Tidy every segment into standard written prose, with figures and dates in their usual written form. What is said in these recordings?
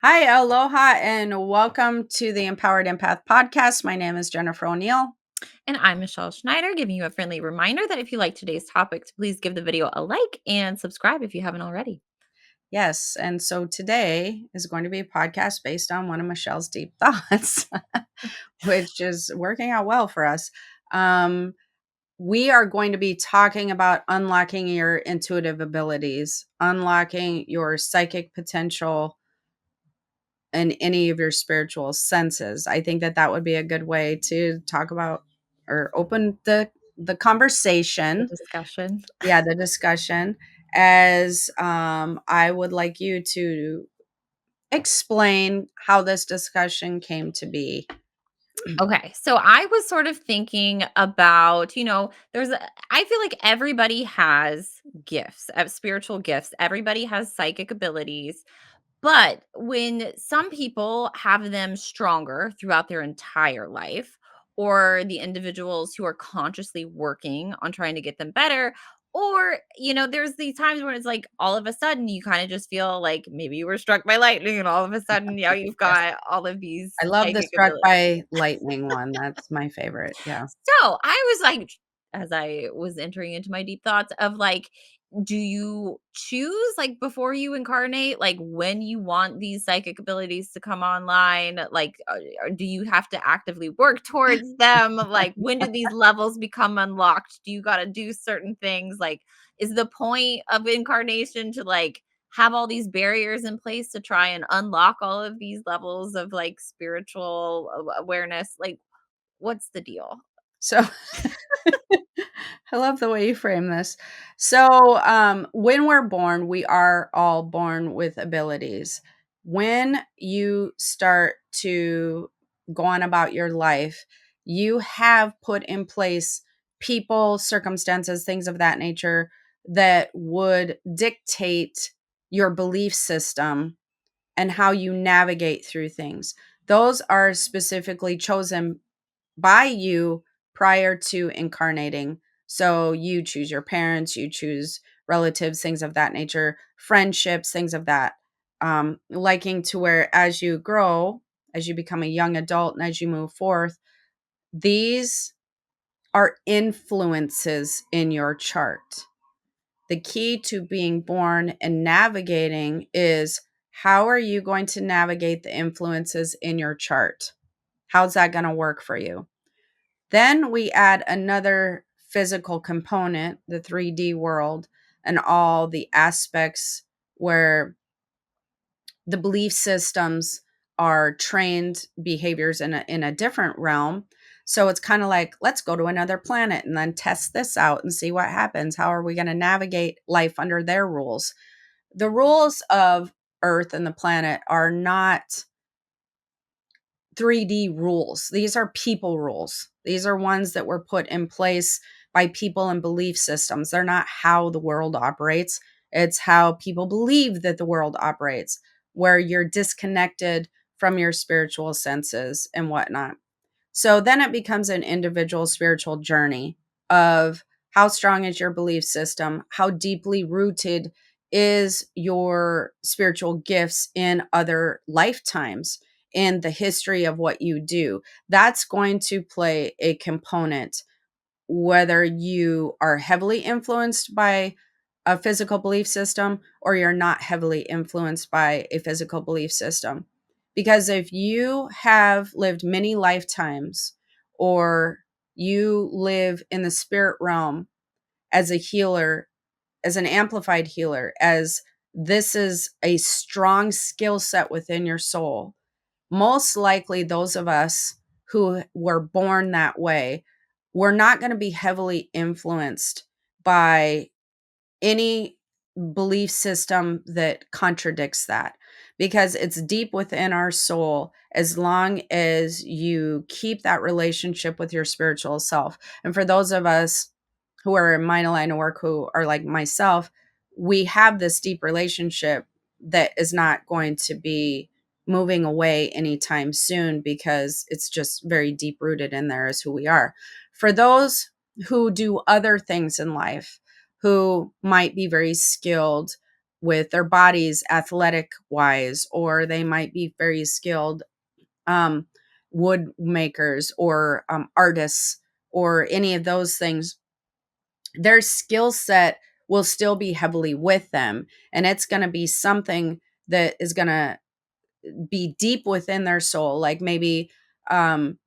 Hi, aloha, and welcome to the Empowered Empath podcast. My name is Jennifer O'Neill. And I'm Michelle Schneider, giving you a friendly reminder that if you like today's topic, to please give the video a like and subscribe if you haven't already. Yes, and so today is going to be a podcast based on one of Michelle's deep thoughts, which is working out well for us. Um, we are going to be talking about unlocking your intuitive abilities, unlocking your psychic potential, and any of your spiritual senses. I think that would be a good way to talk about or open the The conversation. discussion. Yeah, the discussion, as I would like you to explain how this discussion came to be. Okay, so I was sort of thinking about, I feel like everybody has gifts, spiritual gifts. Everybody has psychic abilities. But when some people have them stronger throughout their entire life, or the individuals who are consciously working on trying to get them better, or, there's these times when it's like all of a sudden you kind of just feel like maybe you were struck by lightning and all of a sudden, you've Yes, got all of these I love the psychic struck abilities. by lightning one. That's my favorite. Yeah. So I was like, as I was entering into my deep thoughts of like, do you choose like before you incarnate, like when you want these psychic abilities to come online? Like, or do you have to actively work towards them? Like, when do these levels become unlocked? Do you got to do certain things? Like, is the point of incarnation to like have all these barriers in place to try and unlock all of these levels of like spiritual awareness? Like, what's the deal? So I love the way you frame this. So, when we're born, we are all born with abilities. When you start to go on about your life, you have put in place people, circumstances, things of that nature that would dictate your belief system and how you navigate through things. Those are specifically chosen by you prior to incarnating. So you choose your parents, you choose relatives, things of that nature, friendships, things of that liking, to where as you grow, as you become a young adult, and as you move forth, these are influences in your chart. The key to being born and navigating is, how are you going to navigate the influences in your chart? How's that going to work for you? Then we add another physical component, the 3D world, and all the aspects where the belief systems are trained behaviors in a different realm. So it's kind of like, let's go to another planet and then test this out and see what happens. How are we going to navigate life under their rules? The rules of Earth and the planet are not 3D rules. These are people rules. These are ones that were put in place by people and belief systems. They're not how the world operates. It's how people believe that the world operates, where you're disconnected from your spiritual senses and whatnot. So then it becomes an individual spiritual journey of, how strong is your belief system? How deeply rooted is your spiritual gifts in other lifetimes, in the history of what you do? That's going to play a component, whether you are heavily influenced by a physical belief system or you're not heavily influenced by a physical belief system. Because if you have lived many lifetimes, or you live in the spirit realm as a healer, as an amplified healer, as this is a strong skill set within your soul, most likely those of us who were born that way, we're not going to be heavily influenced by any belief system that contradicts that, because it's deep within our soul, as long as you keep that relationship with your spiritual self. And for those of us who are in my line of work, who are like myself, we have this deep relationship that is not going to be moving away anytime soon, because it's just very deep rooted in there as who we are. For those who do other things in life, who might be very skilled, with their bodies athletic wise, or they might be very skilled um, wood makers or artists or any of those things. Their skill set will still be heavily with them, and it's going to be something that is going to be deep within their soul. Like um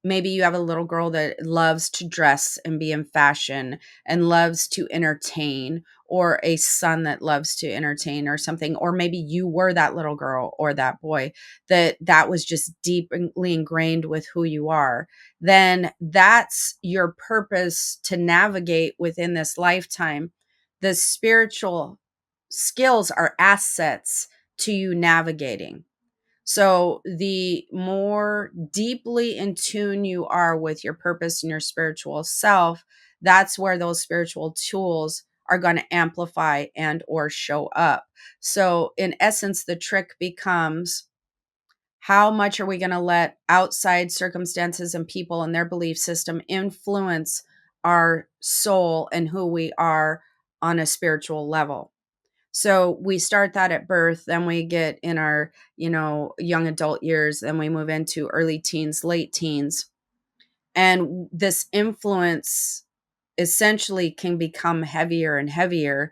maybe you have a little girl that loves to dress and be in fashion and loves to entertain, or a son that loves to entertain or something, or maybe you were that little girl or that boy that was just deeply ingrained with who you are. Then that's your purpose to navigate within this lifetime. The spiritual skills are assets to you navigating. So, the more deeply in tune you are with your purpose and your spiritual self, that's where those spiritual tools are going to amplify and or show up. So, in essence, the trick becomes, how much are we going to let outside circumstances and people and their belief system influence our soul and who we are on a spiritual level? So we start that at birth, then we get in our, young adult years, then we move into early teens, late teens. And this influence essentially can become heavier and heavier.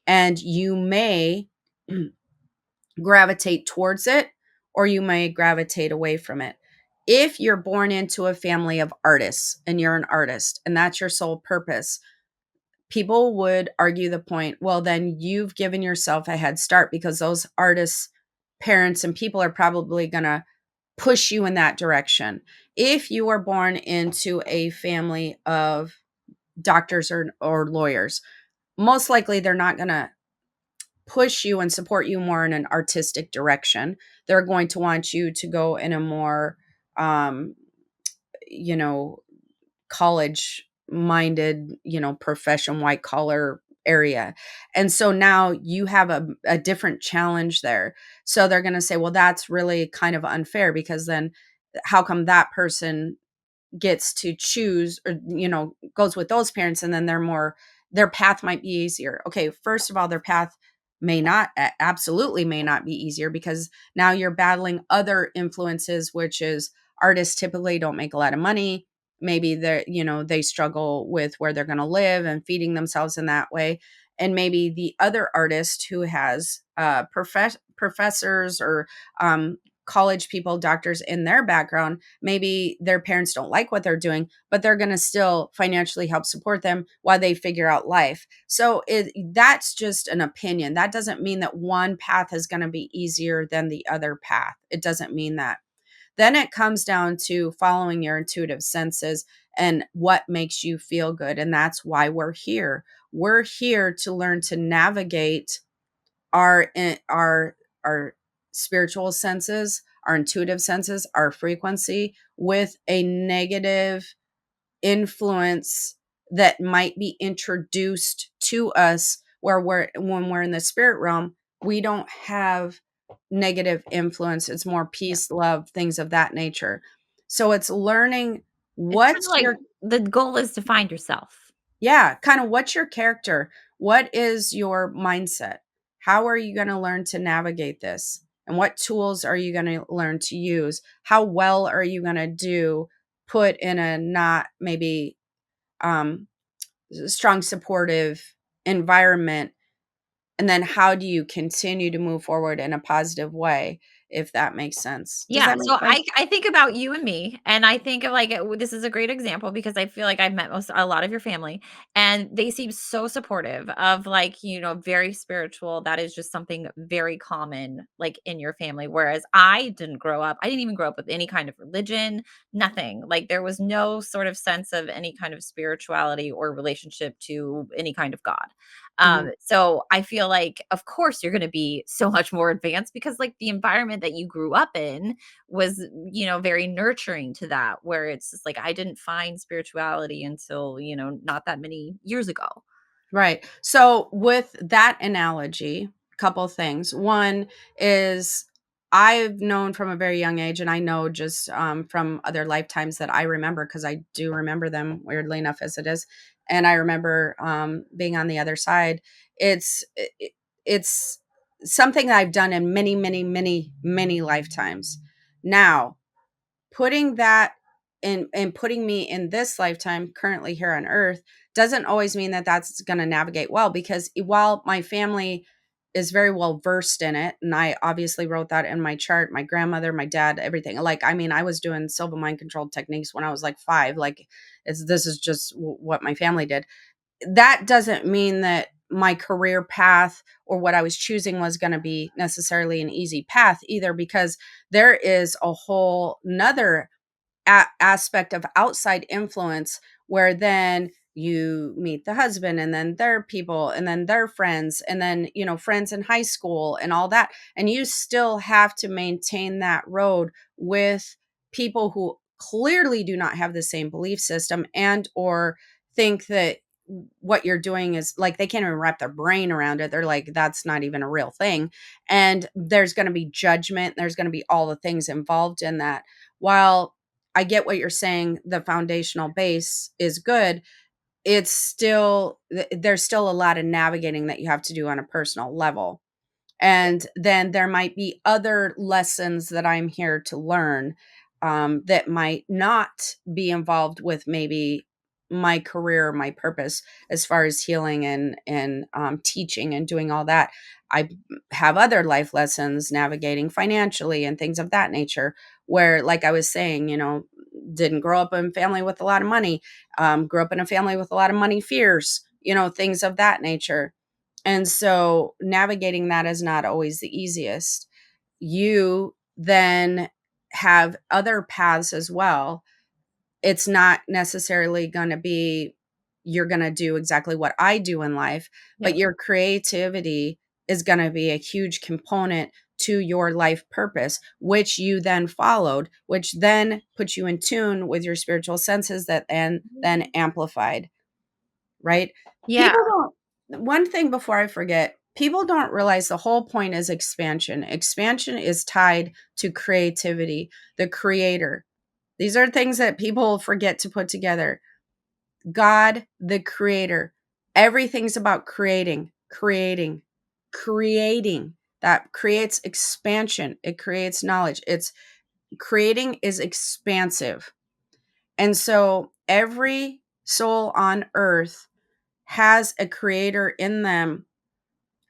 And you may gravitate towards it, or you may gravitate away from it. If you're born into a family of artists and you're an artist and that's your sole purpose, people would argue the point, well, then you've given yourself a head start, because those artists, parents, and people are probably going to push you in that direction. If you are born into a family of doctors or lawyers, most likely they're not going to push you and support you more in an artistic direction. They're going to want you to go in a more, um, you know, college minded, profession, white collar area. And so now you have a different challenge there. So they're going to say, well, that's really kind of unfair, because then how come that person gets to choose, or goes with those parents, and then their path might be easier. Okay, first of all, their path may not, absolutely may not be easier, because now you're battling other influences, which is, artists typically don't make a lot of money. Maybe they struggle with where they're going to live and feeding themselves in that way. And maybe the other artist who has professors or college people, doctors in their background, maybe their parents don't like what they're doing, but they're going to still financially help support them while they figure out life. So that's just an opinion. That doesn't mean that one path is going to be easier than the other path. It doesn't mean that. Then it comes down to following your intuitive senses and what makes you feel good. And that's why we're here. We're here to learn to navigate our spiritual senses, our intuitive senses, our frequency, with a negative influence that might be introduced to us, where when we're in the spirit realm, we don't have negative influence. It's more Yeah. peace, love, things of that nature. So it's learning It's kind of what's like your the goal is to find yourself. yeah, kind of what's your character? What is your mindset? How are you going to learn to navigate this? And what tools are you going to learn to use? How well are you going to do put in a not maybe um, strong supportive environment? And then how do you continue to move forward in a positive way, if that makes sense? Does Yeah, that make so sense? I think about you and me, and I think of, like, this is a great example because I feel like I've met a lot of your family, and they seem so supportive of, like, very spiritual. That is just something very common, like, in your family, whereas I didn't even grow up with any kind of religion, nothing. Like, there was no sort of sense of any kind of spirituality or relationship to any kind of God. Mhm. So I feel like, of course, you're gonna be so much more advanced because, like, the environment that you grew up in was, very nurturing to that, where it's just like, I didn't find spirituality until, not that many years ago. Right. So with that analogy, couple things. One is, I've known from a very young age, and I know just from other lifetimes that I remember, because I do remember them, weirdly enough as it is. And I remember being on the other side. It's it's something that I've done in many, many, many, many lifetimes. Now, putting that in and putting me in this lifetime currently here on earth doesn't always mean that that's going to navigate well, because while my family is very well versed in it, and I obviously wrote that in my chart, my grandmother, my dad, everything, like, I mean, I was doing silva mind controlled techniques when I was like 5. Like, this is just what my family did. That doesn't mean that my career path or what I was choosing was going to be necessarily an easy path either, because there is a whole nother aspect of outside influence, where then you meet the husband and then their people and then their friends and then, friends in high school and all that, and you still have to maintain that road with people who clearly do not have the same belief system and or think that what you're doing is like, they can't even wrap their brain around it. They're like, that's not even a real thing. And there's going to be judgment, there's going to be all the things involved in that. While I get what you're saying, the foundational base is good, it's still, there's still a lot of navigating that you have to do on a personal level. And then there might be other lessons that I'm here to learn, that might not be involved with maybe my career, my purpose, as far as healing and teaching and doing all that. I have other life lessons navigating financially and things of that nature, where, like I was saying, didn't grow up in a family with a lot of money, grew up in a family with a lot of money fears, things of that nature. And so navigating that is not always the easiest. You then have other paths as well. It's not necessarily going to be, you're going to do exactly what I do in life, Yeah. but your creativity is going to be a huge component to your life purpose, which you then followed, which then puts you in tune with your spiritual senses that then amplified, right? Yeah. People don't, one thing before I forget, people don't realize the whole point is expansion. Expansion is tied to creativity, the creator. These are things that people forget to put together. God, the creator. Everything's about creating, creating, creating. That creates expansion. It creates knowledge. It's creating is expansive. And so every soul on earth has a creator in them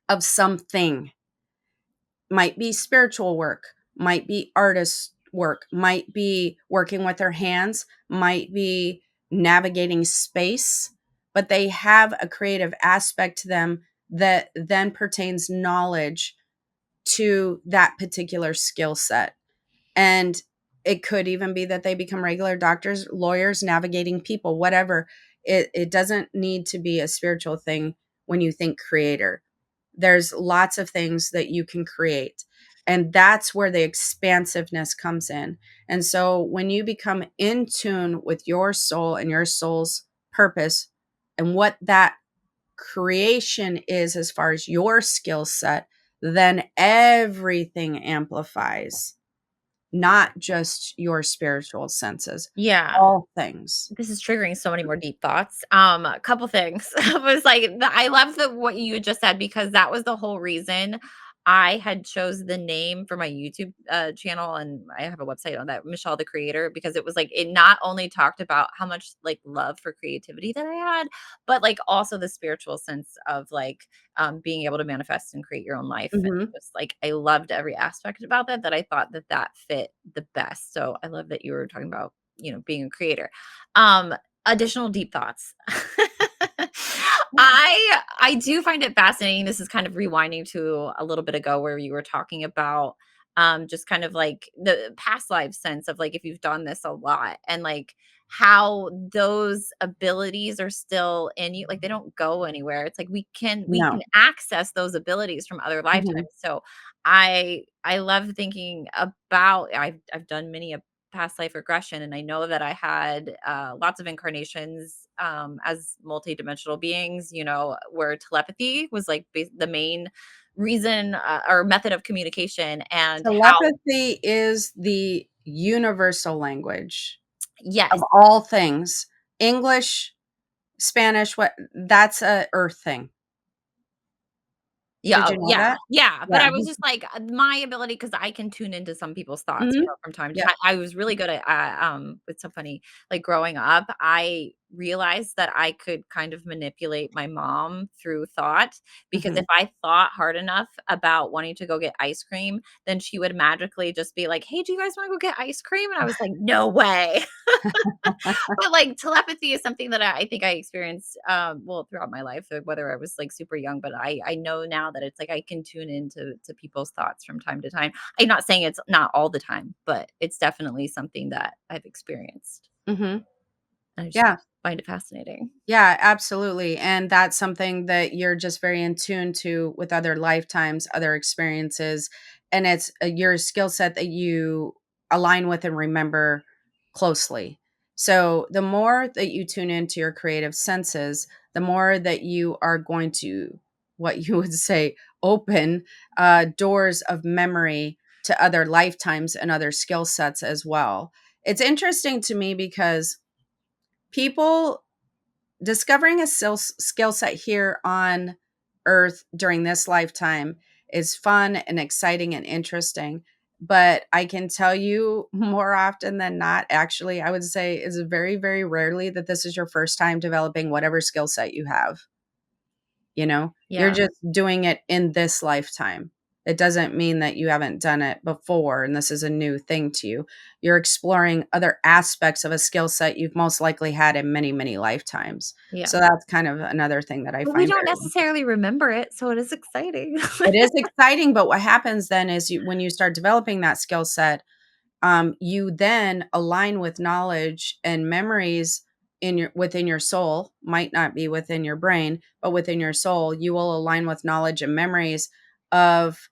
of something. Might be spiritual work, might be artist work, might be working with their hands, might be navigating space, but they have a creative aspect to them that then pertains knowledge to that particular skill set. And it could even be that they become regular doctors, lawyers, navigating people, whatever. It doesn't need to be a spiritual thing when you think creator. There's lots of things that you can create. And that's where the expansiveness comes in. And so when you become in tune with your soul and your soul's purpose and what that creation is as far as your skill set, then everything amplifies, not just your spiritual senses, Yeah. all things. This is triggering so many more deep thoughts. A couple things was like I love the what you just said because that was the whole reason I had chose the name for my YouTube channel, and I have a website on that, Michelle the Creator, because it was like it not only talked about how much like love for creativity that I had, but like also the spiritual sense of like being able to manifest and create your own life. And Mhm. just like I loved every aspect about that. That I thought that that fit the best. So I love that you were talking about being a creator. Um, Additional deep thoughts. I do find it fascinating. This is kind of rewinding to a little bit ago where you were talking about just kind of like the past life sense of like if you've done this a lot and like how those abilities are still in you, like they don't go anywhere. It's like we can No. access those abilities from other Mhm. lifetimes. So I love thinking about I've done many a past life regression, and I know that I had lots of incarnations as multidimensional beings, where telepathy was like the main reason or method of communication, and how Telepathy is the universal language of yes. all things. English, Spanish, what, that's a earth thing. Yeah, Did you oh, know yeah, that? yeah, but Yeah. I was just like, my ability because I can tune into some people's thoughts, Mhm. from time to Yep. time. I was really good at, it's so funny, like, growing up, I realized that I could kind of manipulate my mom through thought, because Mhm. if I thought hard enough about wanting to go get ice cream, then she would magically just be like, "Hey, do you guys wanna go get ice cream?" And I was like, "No way." But, like, telepathy is something that I think I experienced, well, throughout my life, whether I was, like, super young, but I know now that it's like I can tune into people's thoughts from time to time. I'm not saying it's not all the time, but it's definitely something that I've experienced. Mhm. I just Yeah. find it fascinating. Yeah, absolutely. And that's something that you're just very in tune to with other lifetimes, other experiences. And it's your skill set that you align with and remember closely. So the more that you tune into your creative senses, the more that you are going to, what you would say, open doors of memory to other lifetimes and other skill sets as well. It's interesting to me because people discovering a skill set here on earth during this lifetime is fun and exciting and interesting, but I can tell you more often than not, actually I would say is very very rarely that this is your first time developing whatever skill set you have. You're Yeah. just doing it in this lifetime. It doesn't mean that you haven't done it before and this is a new thing to you. You're exploring other aspects of a skill set you've most likely had in many, many lifetimes. Yeah. So that's kind of another thing that I But we find don't very interesting. necessarily remember it, so it is exciting. It is exciting, but what happens then is when you start developing that skill set, you then align with knowledge and memories within your soul, might not be within your brain, but within your soul you will align with knowledge and memories of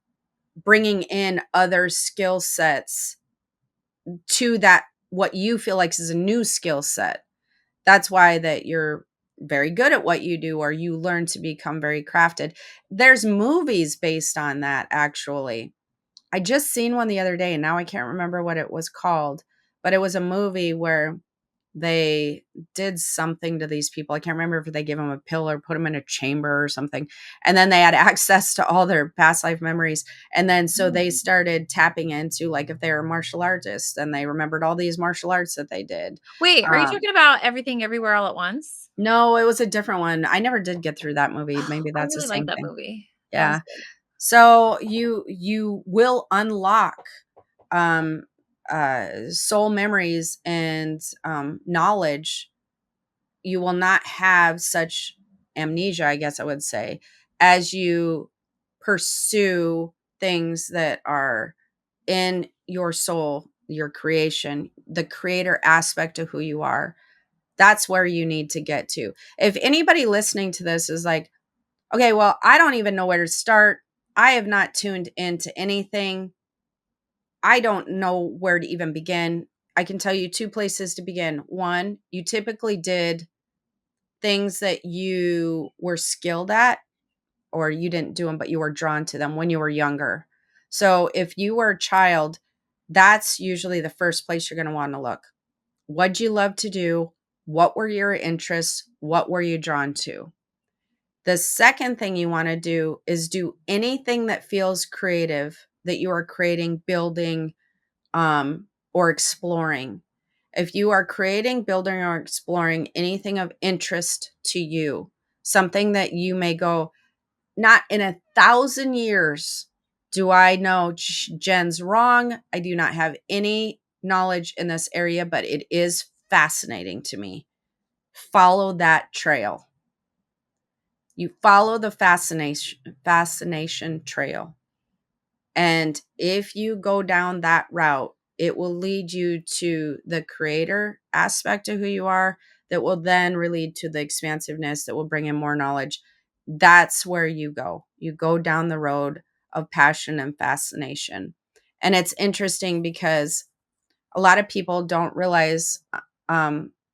bringing in other skill sets to that, what you feel like is a new skill set. That's why that you're very good at what you do, or you learn to become very crafted. There's movies based on that, actually. I just seen one the other day and now I can't remember what it was called, but it was a movie where they did something to these people. I can't remember if they gave them a pill or put them in a chamber or something. And then they had access to all their past life memories. And then so they started tapping into, like, if they were martial artists and they remembered all these martial arts that they did. Wait, are you Um, talking about Everything Everywhere All at Once? no, it was a different one. I never did get through that movie. Maybe I that's the really like same that thing. movie. That was Yeah. good. So you will unlock um soul memories and knowledge. You will not have such amnesia, I guess I would say, as you pursue things that are in your soul, your creation, the creator aspect of who you are. That's where you need to get to. If anybody listening to this is like, okay, well, I don't even know where to start, I have not tuned into anything, I don't know where to even begin, I can tell you two places to begin. One, you typically did things that you were skilled at, or you didn't do them, but you were drawn to them when you were younger. So if you were a child, that's usually the first place you're going to want to look. What'd you love to do? What were your interests? What were you drawn to? The second thing you want to do is do anything that feels creative, that you are creating, building, or exploring. If you are creating, building, or exploring anything of interest to you, something that you may go, not in 1,000 years do I know Jen's wrong. I do not have any knowledge in this area, but it is fascinating to me. Follow that trail. You follow the fascination trail. And if you go down that route, it will lead you to the creator aspect of who you are, that will then lead to the expansiveness that will bring in more knowledge. That's where you go. You go down the road of passion and fascination. And it's interesting because a lot of people don't realize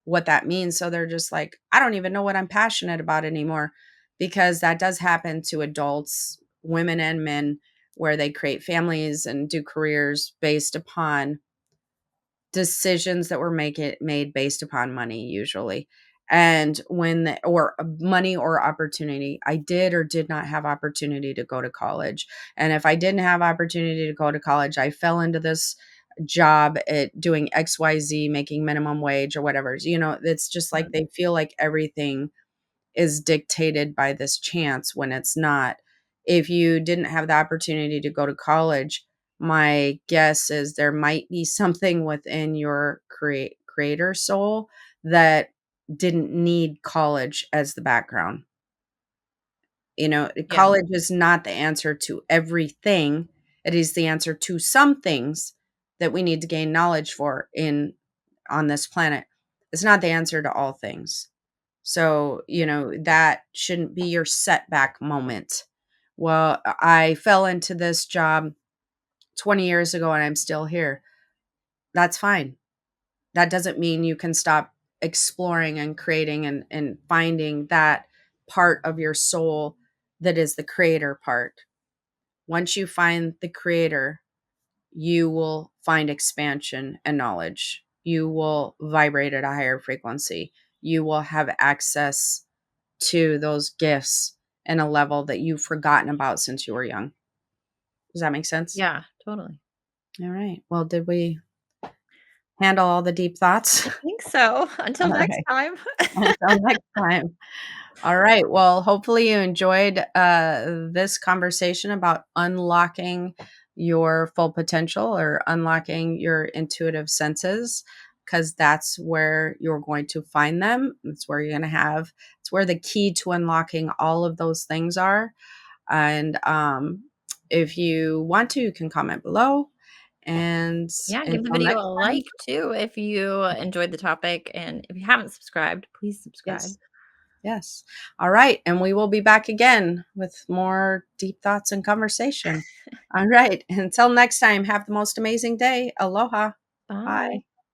what that means. So they're just like, I don't even know what I'm passionate about anymore, because that does happen to adults, women and men, where they create families and do careers based upon decisions that were made based upon money, usually. And or money or opportunity. I did or did not have opportunity to go to college. And if I didn't have opportunity to go to college, I fell into this job at doing XYZ, making minimum wage or whatever. It's just like Mhm. they feel like everything is dictated by this chance when it's not. If you didn't have the opportunity to go to college, my guess is there might be something within your creator soul that didn't need college as the background. Yeah. College is not the answer to everything. It is the answer to some things that we need to gain knowledge for in on this planet. It's not the answer to all things. So, that shouldn't be your setback moment. Well, I fell into this job 20 years ago and I'm still here. That's fine. That doesn't mean you can stop exploring and creating and finding that part of your soul that is the creator part. Once you find the creator, you will find expansion and knowledge. You will vibrate at a higher frequency. You will have access to those gifts in a level that you've forgotten about since you were young. Does that make sense? Yeah, totally. All right. Well, did we handle all the deep thoughts? I think so. Until All next right. time. Until next time. All right. Well, hopefully you enjoyed this conversation about unlocking your full potential or unlocking your intuitive senses, because that's where you're going to find them. It's where you're going to it's where the key to unlocking all of those things are. And if you want to, you can comment below. And Yeah, give the until video next a time, like too if you enjoyed the topic, and if you haven't subscribed, please subscribe. yes, yes. All right. And we will be back again with more deep thoughts and conversation. All right. Until next time, have the most amazing day. Aloha. Bye. Bye.